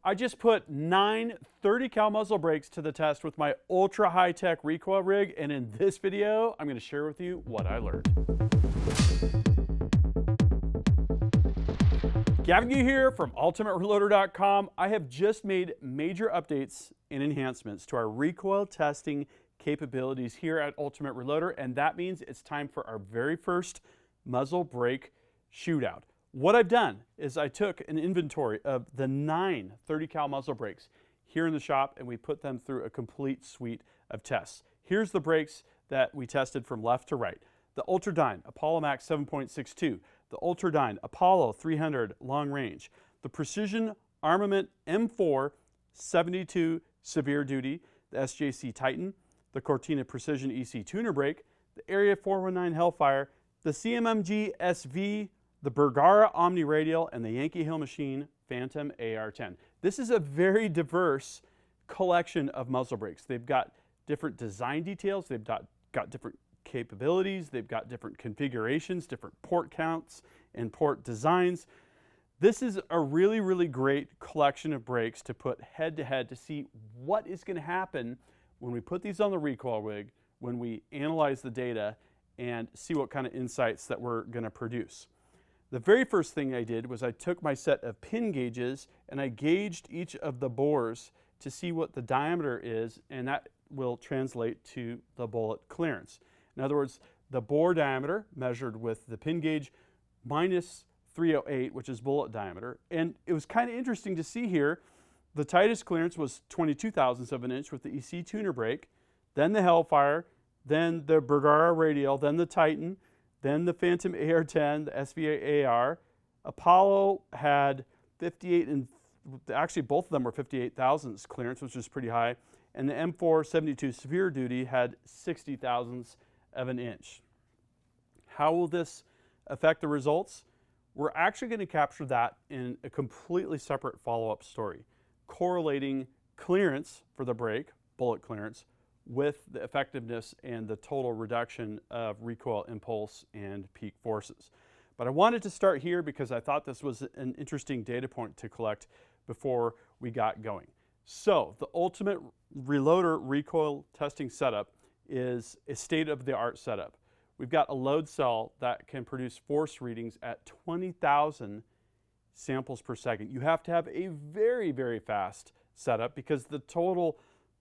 I just put 9 30 cal muzzle brakes to the test with my ultra high-tech recoil rig, and in this video, I'm going to share with you what I learned. Gavin here from UltimateReloader.com. I have just made major updates and enhancements to our recoil testing capabilities here at Ultimate Reloader, and that means it's time for our very first muzzle brake shootout. What I've done is I took an inventory of the 9 30 cal muzzle brakes here in the shop, and we put them through a complete suite of tests. Here's the brakes that we tested from left to right. The Ultradyne Apollo Max 7.62, the Ultradyne Apollo 300 long range, the Precision Armament M4 72 severe duty, the SJC Titan, the Cortina Precision EC tuner brake, the Area 419 Hellfire, the CMMG SV, the Bergara Omni Radial, and the Yankee Hill Machine Phantom AR-10. This is a very diverse collection of muzzle brakes. They've got different design details, they've got different capabilities, they've got different configurations, different port counts and port designs. This is a really, really great collection of brakes to put head to head to see what is going to happen when we put these on the recoil rig, when we analyze the data and see what kind of insights that we're going to produce. The very first thing I did was I took my set of pin gauges and I gauged each of the bores to see what the diameter is, and that will translate to the bullet clearance. In other words, the bore diameter measured with the pin gauge minus 308, which is bullet diameter. And it was kind of interesting to see here, the tightest clearance was 22 thousandths of an inch with the EC tuner brake, then the Hellfire, then the Bergara Radial, then the Titan, then the Phantom AR-10, the SVA AR. Apollo had 58, and actually both of them were 58 thousandths clearance, which was pretty high. And the M4 72 severe duty had 60 thousandths of an inch. How will this affect the results? We're actually going to capture that in a completely separate follow-up story, correlating clearance for the brake, bullet clearance, with the effectiveness and the total reduction of recoil impulse and peak forces. But I wanted to start here because I thought this was an interesting data point to collect before we got going. So the Ultimate Reloader recoil testing setup is a state-of-the-art setup. We've got a load cell that can produce force readings at 20,000 samples per second. You have to have a very, very fast setup because the total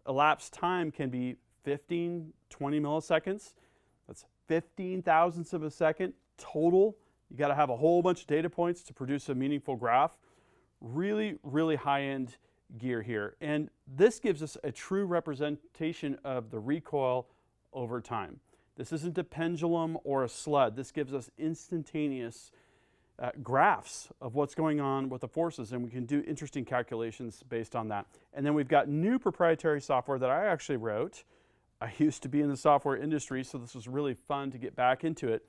elapsed time can be 15, 20 milliseconds. That's 15 thousandths of a second total. You got to have a whole bunch of data points to produce a meaningful graph. Really, really high-end gear here. And this gives us a true representation of the recoil over time. This isn't a pendulum or a sled. This gives us instantaneous graphs of what's going on with the forces, and we can do interesting calculations based on that. And then we've got new proprietary software that I actually wrote. I used to be in the software industry, so this was really fun to get back into it,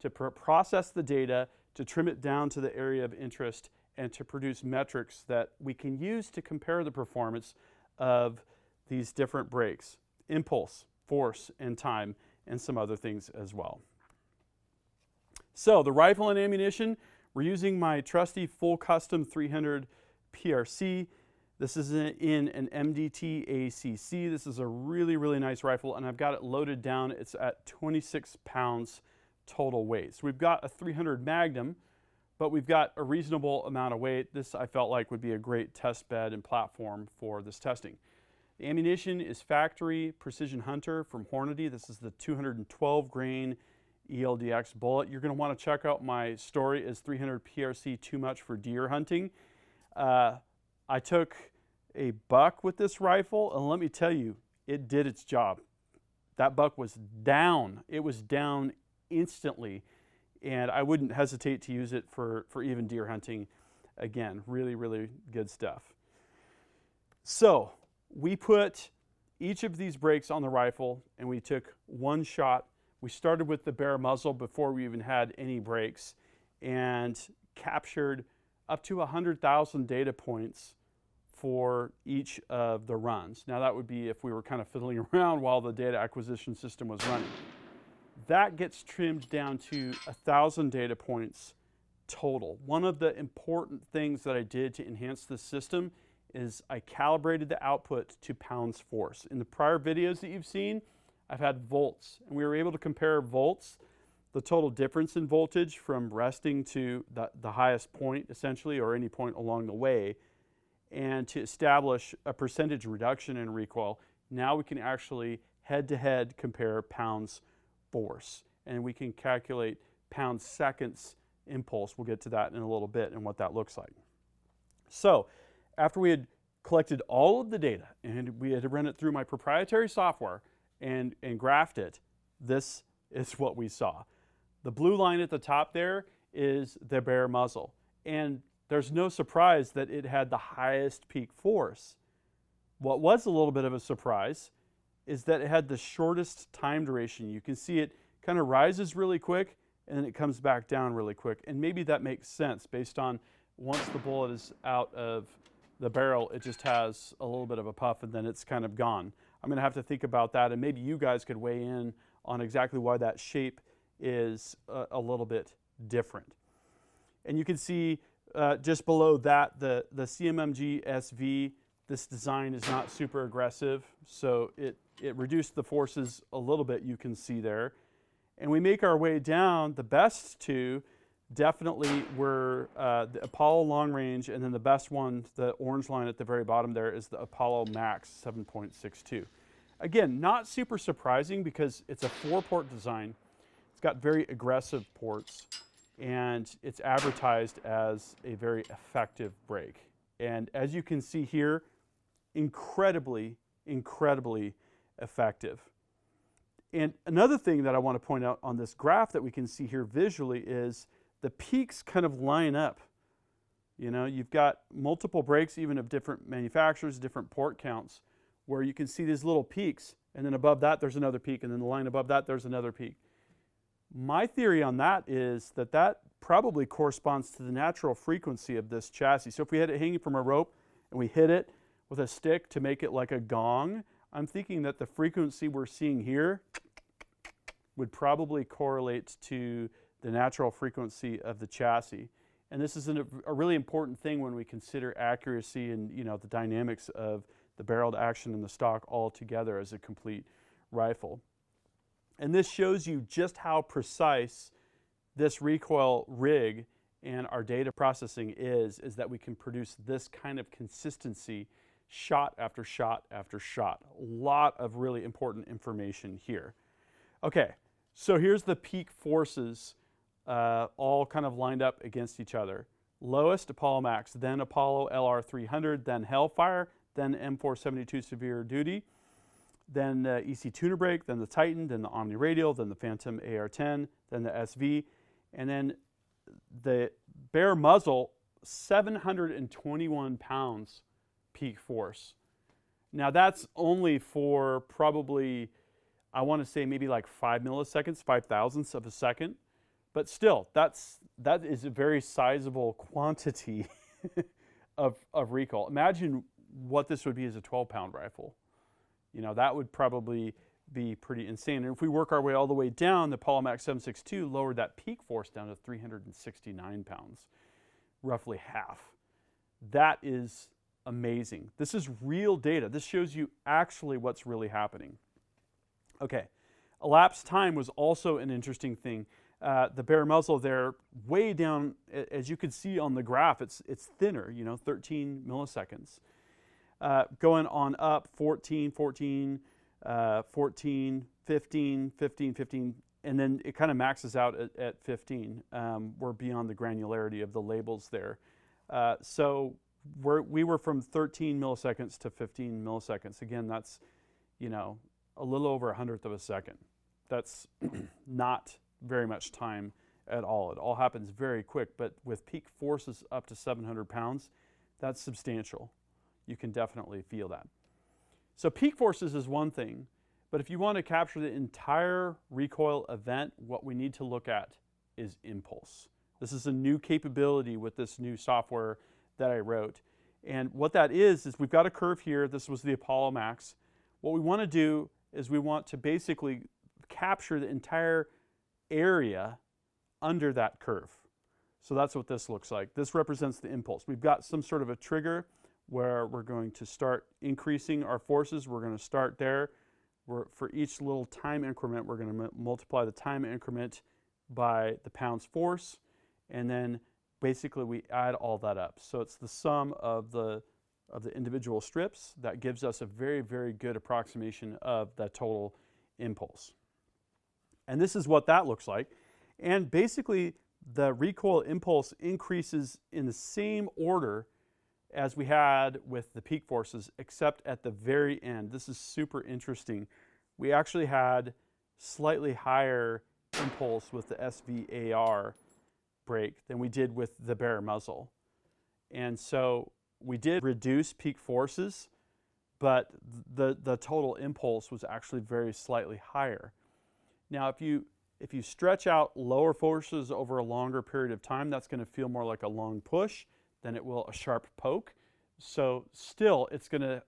to process the data, to trim it down to the area of interest, and to produce metrics that we can use to compare the performance of these different brakes, impulse, force, and time, and some other things as well. So the rifle and ammunition, we're using my trusty full custom 300 PRC. This is in an MDT ACC. This is a really, really nice rifle, and I've got it loaded down. It's at 26 pounds total weight. So we've got a 300 Magnum, but we've got a reasonable amount of weight. This I felt like would be a great test bed and platform for this testing. The ammunition is factory Precision Hunter from Hornady. This is the 212 grain ELDX bullet. You're going to want to check out my story, Is 300 PRC Too Much for Deer Hunting? I took a buck with this rifle, and let me tell you, it did its job. That buck was down. It was down instantly, and I wouldn't hesitate to use it for even deer hunting. Again, really, really good stuff. So we put each of these brakes on the rifle, and we took one shot. We started with the bare muzzle before we even had any brakes, and captured up to 100,000 data points for each of the runs. Now that would be if we were kind of fiddling around while the data acquisition system was running. That gets trimmed down to 1,000 data points total. One of the important things that I did to enhance this system is I calibrated the output to pounds force. In the prior videos that you've seen, I've had volts, and we were able to compare volts, the total difference in voltage from resting to the highest point, essentially, or any point along the way, and to establish a percentage reduction in recoil. Now we can actually head-to-head compare pounds force, and we can calculate pounds seconds impulse. We'll get to that in a little bit and what that looks like. So after we had collected all of the data and we had to run it through my proprietary software and graphed it, this is what we saw. The blue line at the top there is the bare muzzle, and there's no surprise that it had the highest peak force. What was a little bit of a surprise is that it had the shortest time duration. You can see it kind of rises really quick and then it comes back down really quick, and maybe that makes sense based on once the bullet is out of the barrel, it just has a little bit of a puff and then it's kind of gone. I'm going to have to think about that, and maybe you guys could weigh in on exactly why that shape is a little bit different. And you can see just below that the CMMG SV, this design is not super aggressive, so it reduced the forces a little bit, you can see there. And we make our way down. The best two definitely were the Apollo Long Range, and then the best one, the orange line at the very bottom there, is the Apollo Max 7.62. Again, not super surprising because it's a 4-port design. It's got very aggressive ports, and it's advertised as a very effective brake. And as you can see here, incredibly, incredibly effective. And another thing that I want to point out on this graph that we can see here visually is the peaks kind of line up. You know, you've got multiple brakes, even of different manufacturers, different port counts, where you can see these little peaks, and then above that there's another peak, and then the line above that there's another peak. My theory on that is that that probably corresponds to the natural frequency of this chassis. So if we had it hanging from a rope and we hit it with a stick to make it like a gong, I'm thinking that the frequency we're seeing here would probably correlate to the natural frequency of the chassis. And this is a really important thing when we consider accuracy and, you know, the dynamics of the barreled action and the stock all together as a complete rifle. And this shows you just how precise this recoil rig and our data processing is that we can produce this kind of consistency shot after shot after shot. A lot of really important information here. Okay, so here's the peak forces all kind of lined up against each other. Lowest, Apollo Max, then Apollo LR300, then Hellfire, then M472 Severe Duty, then EC Tuner Brake, then the Titan, then the Omni Radial, then the Phantom AR-10, then the SV, and then the bare muzzle, 721 pounds peak force. Now that's only for probably, I want to say maybe like 5 milliseconds, 5,000ths of a second, but still, that is a very sizable quantity of recoil. Imagine what this would be as a 12-pound rifle. You know, that would probably be pretty insane. And if we work our way all the way down, the Apollo Max 762 lowered that peak force down to 369 pounds, roughly half. That is amazing. This is real data. This shows you actually what's really happening. Okay, elapsed time was also an interesting thing. The bare muzzle there, way down, as you can see on the graph, it's thinner, you know, 13 milliseconds. Going on up, 14, 14, 14, 15, 15, 15, and then it kind of maxes out at 15. We're beyond the granularity of the labels there. So we were from 13 milliseconds to 15 milliseconds. Again, that's, you know, a little over 100th of a second. That's not very much time at all. It all happens very quick, but with peak forces up to 700 pounds, that's substantial. You can definitely feel that. So peak forces is one thing, but if you want to capture the entire recoil event, what we need to look at is impulse. This is a new capability with this new software that I wrote. And what that is we've got a curve here. This was the Apollo Max. What we want to do is we want to basically capture the entire area under that curve. So that's what this looks like. This represents the impulse. We've got some sort of a trigger where we're going to start increasing our forces. We're going to start there. For each little time increment, we're going to multiply the time increment by the pounds force, and then basically we add all that up. So it's the sum of the individual strips that gives us a very, very good approximation of the total impulse. And this is what that looks like. And basically, the recoil impulse increases in the same order as we had with the peak forces, except at the very end. This is super interesting. We actually had slightly higher impulse with the SVAR brake than we did with the bare muzzle. And so we did reduce peak forces, but the total impulse was actually very slightly higher. Now, if you stretch out lower forces over a longer period of time, that's going to feel more like a long push than it will a sharp poke. So still, it's going to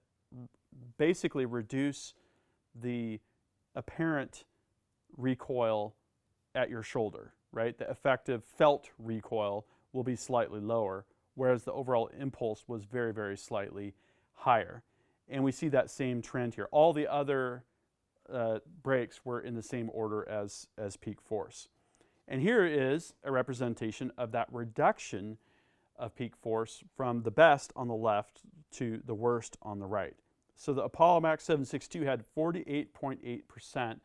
basically reduce the apparent recoil at your shoulder, right? The effective felt recoil will be slightly lower, whereas the overall impulse was very, very slightly higher. And we see that same trend here. All the other brakes were in the same order as peak force. And here is a representation of that reduction of peak force from the best on the left to the worst on the right. So the Apollo Max 762 had 48.8%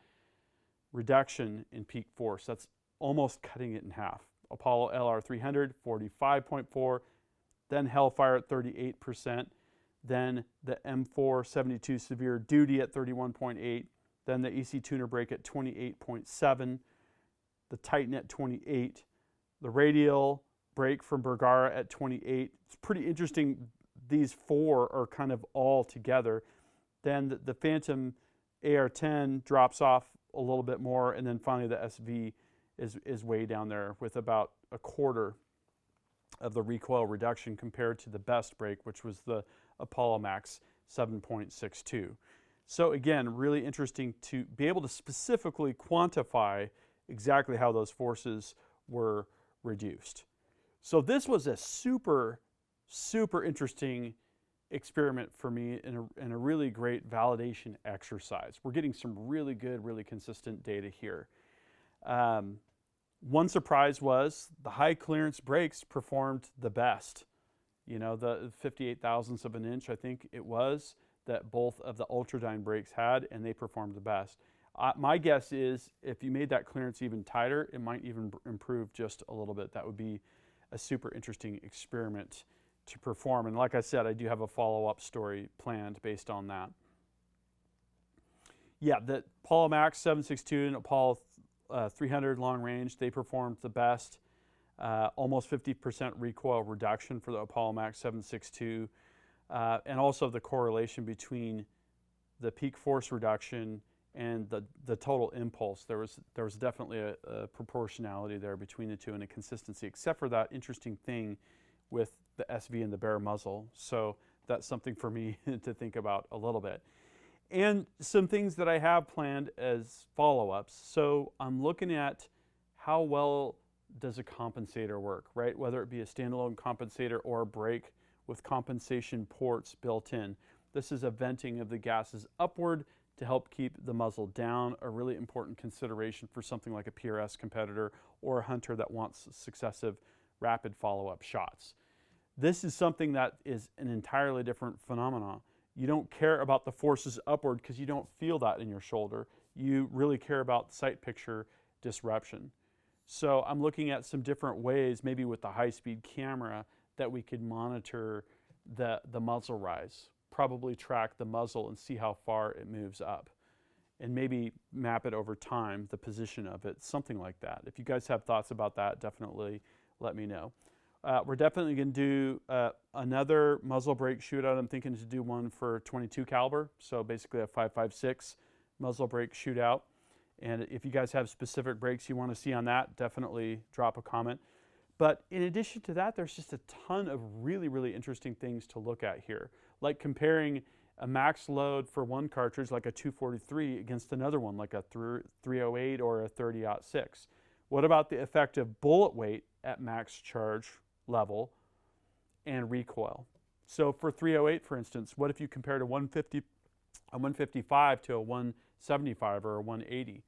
reduction in peak force. That's almost cutting it in half. Apollo LR 300, 45.4%, then Hellfire at 38%, then the M4 72 Severe Duty at 31.8%, then the EC Tuner brake at 28.7%, the Titan at 28%, the Radial brake from Bergara at 28%. It's pretty interesting. These four are kind of all together. Then the Phantom AR-10 drops off a little bit more, and then finally the SV is way down there with about a quarter of the recoil reduction compared to the best brake, which was the Apollo Max 7.62. So again, really interesting to be able to specifically quantify exactly how those forces were reduced. So this was a super, super interesting experiment for me and a really great validation exercise. We're getting some really good, really consistent data here. One surprise was the high clearance brakes performed the best. You know, the 58 thousandths of an inch, I think it was, that both of the Ultradyne brakes had, and they performed the best. My guess is if you made that clearance even tighter, it might even improve just a little bit. That would be a super interesting experiment to perform. And like I said, I do have a follow-up story planned based on that. Yeah, the Apollo Max 762 and Apollo 300 long range, they performed the best. Almost 50% recoil reduction for the Apollo Max 762. And also the correlation between the peak force reduction and the total impulse. There was definitely a proportionality there between the two and a consistency, except for that interesting thing with the SV and the bare muzzle. So that's something for me to think about a little bit. And some things that I have planned as follow-ups. So I'm looking at how well does a compensator work, right? Whether it be a standalone compensator or a brake with compensation ports built in. This is a venting of the gases upward to help keep the muzzle down, a really important consideration for something like a PRS competitor or a hunter that wants successive rapid follow-up shots. This is something that is an entirely different phenomenon. You don't care about the forces upward because you don't feel that in your shoulder. You really care about sight picture disruption. So I'm looking at some different ways, maybe with the high-speed camera, that we could monitor the muzzle rise, probably track the muzzle and see how far it moves up, and maybe map it over time, the position of it, something like that. If you guys have thoughts about that, definitely let me know. We're definitely going to do another muzzle brake shootout. I'm thinking to do one for 22 caliber, so basically a 5.56 muzzle brake shootout. And if you guys have specific brakes you want to see on that, definitely drop a comment. But in addition to that, there's just a ton of really, really interesting things to look at here, like comparing a max load for one cartridge, like a 243, against another one, like a 308 or a 30-06. What about the effective bullet weight at max charge level and recoil? So for 308, for instance, what if you compared a 155 to a 175 or a 180?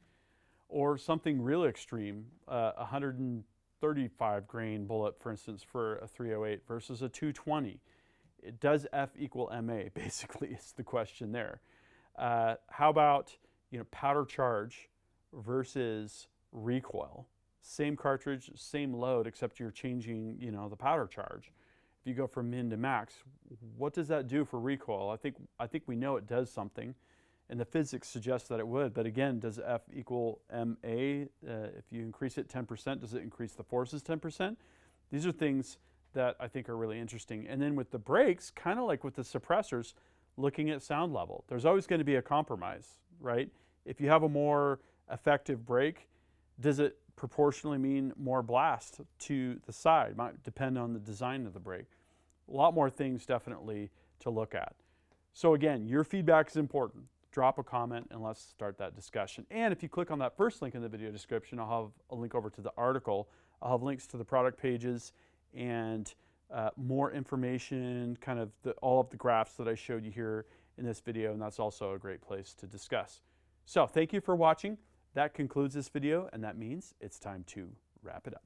Or something really extreme, 135 grain bullet, for instance, for a 308 versus a 220. Does F equal MA, basically, is the question there. How about, powder charge versus recoil? Same cartridge, same load, except you're changing, the powder charge. If you go from min to max, what does that do for recoil? I think we know it does something, and the physics suggests that it would. But again, does F equal MA? If you increase it 10%, does it increase the forces 10%? These are things that I think are really interesting. And then with the brakes, kind of like with the suppressors, looking at sound level. There's always going to be a compromise, right? If you have a more effective brake, does it proportionally mean more blast to the side? Might depend on the design of the brake. A lot more things definitely to look at. So again, your feedback is important. Drop a comment and let's start that discussion. And if you click on that first link in the video description, I'll have a link over to the article. I'll have links to the product pages and more information, kind of all of the graphs that I showed you here in this video, and that's also a great place to discuss. So thank you for watching. That concludes this video, and that means it's time to wrap it up.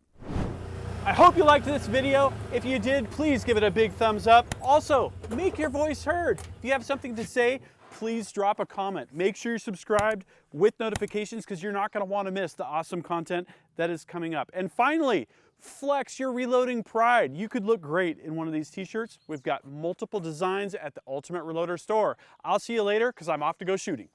I hope you liked this video. If you did, please give it a big thumbs up. Also, make your voice heard. If you have something to say, please drop a comment. Make sure you're subscribed with notifications because you're not going to want to miss the awesome content that is coming up. And finally, flex your reloading pride. You could look great in one of these t-shirts. We've got multiple designs at the Ultimate Reloader store. I'll see you later because I'm off to go shooting.